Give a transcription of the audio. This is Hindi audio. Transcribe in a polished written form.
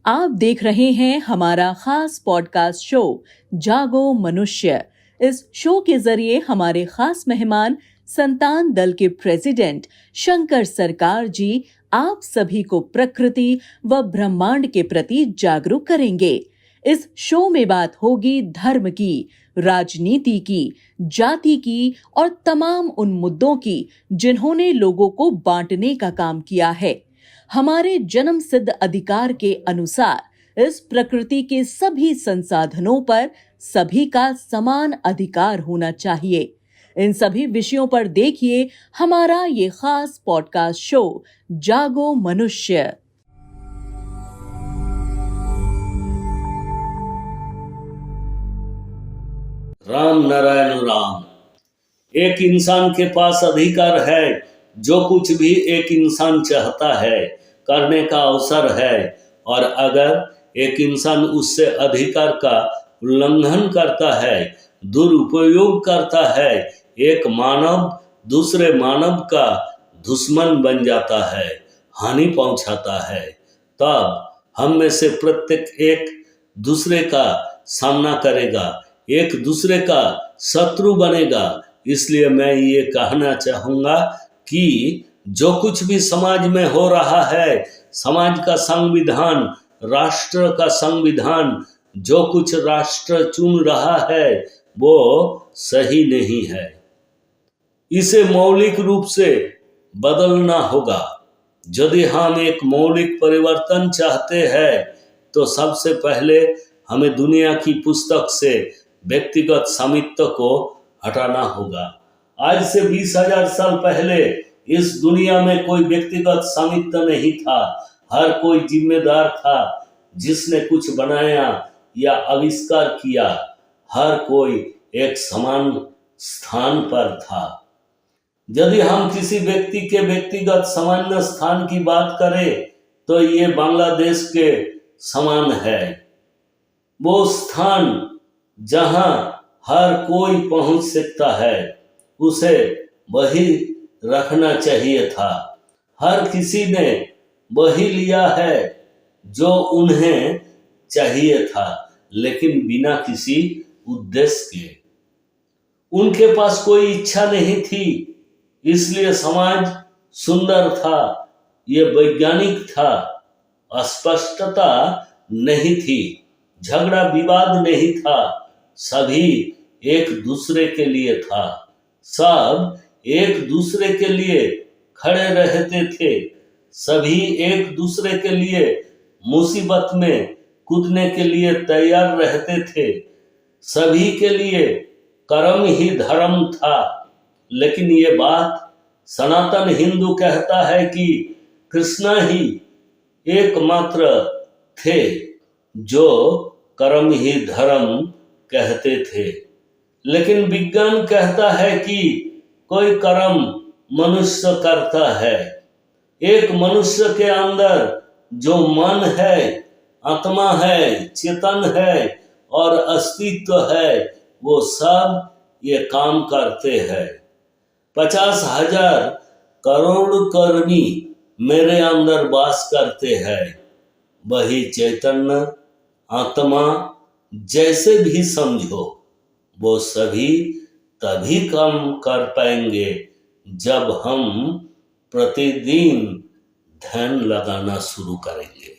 आप देख रहे हैं हमारा खास पॉडकास्ट शो जागो मनुष्य। इस शो के जरिए हमारे खास मेहमान संतान दल के प्रेसिडेंट शंकर सरकार जी आप सभी को प्रकृति व ब्रह्मांड के प्रति जागरूक करेंगे। इस शो में बात होगी धर्म की, राजनीति की, जाति की और तमाम उन मुद्दों की जिन्होंने लोगों को बांटने का काम किया है। हमारे जन्म सिद्ध अधिकार के अनुसार इस प्रकृति के सभी संसाधनों पर सभी का समान अधिकार होना चाहिए। इन सभी विषयों पर देखिए हमारा ये खास पॉडकास्ट शो जागो मनुष्य। राम नारायण राम। एक इंसान के पास अधिकार है, जो कुछ भी एक इंसान चाहता है करने का अवसर है, और अगर एक इंसान उससे अधिकार का उल्लंघन करता है, दुरुपयोग करता है, एक मानव दूसरे मानव का दुश्मन बन जाता है, हानि पहुंचाता है, तब हम में से प्रत्येक एक दूसरे का सामना करेगा, एक दूसरे का शत्रु बनेगा। इसलिए मैं ये कहना चाहूँगा कि जो कुछ भी समाज में हो रहा है, समाज का संविधान, राष्ट्र का संविधान, जो कुछ राष्ट्र चुन रहा है वो सही नहीं है। इसे मौलिक रूप से बदलना होगा। यदि हम एक मौलिक परिवर्तन चाहते हैं तो सबसे पहले हमें दुनिया की पुस्तक से व्यक्तिगत स्वामित्व को हटाना होगा। आज से 20,000 साल पहले इस दुनिया में कोई व्यक्तिगत स्वामित्व नहीं था। हर कोई जिम्मेदार था। जिसने कुछ बनाया या आविष्कार किया, हर कोई एक समान स्थान पर था। यदि हम किसी व्यक्ति के व्यक्तिगत सामान्य स्थान की बात करें तो ये बांग्लादेश के समान है। वो स्थान जहां हर कोई पहुंच सकता है, उसे वही रखना चाहिए था। हर किसी ने वही लिया है जो उन्हें चाहिए था, लेकिन बिना किसी उद्देश्य के। उनके पास कोई इच्छा नहीं थी, इसलिए समाज सुंदर था, ये वैज्ञानिक था। अस्पष्टता नहीं थी, झगड़ा विवाद नहीं था, सभी एक दूसरे के लिए था। सब एक दूसरे के लिए खड़े रहते थे। सभी एक दूसरे के लिए मुसीबत में कूदने के लिए तैयार रहते थे। सभी के लिए कर्म ही धर्म था। लेकिन ये बात सनातन हिंदू कहता है कि कृष्ण ही एकमात्र थे जो कर्म ही धर्म कहते थे। लेकिन विज्ञान कहता है कि कोई कर्म मनुष्य करता है। एक मनुष्य के अंदर जो मन है, आत्मा है, चेतन है और अस्तित्व है, वो सब ये काम करते हैं। 50,000 करोड़ कर्मी मेरे अंदर वास करते हैं। वही चैतन्य, आत्मा, जैसे भी समझो, वो सभी तभी काम कर पाएंगे जब हम प्रतिदिन ध्यान लगाना शुरू करेंगे।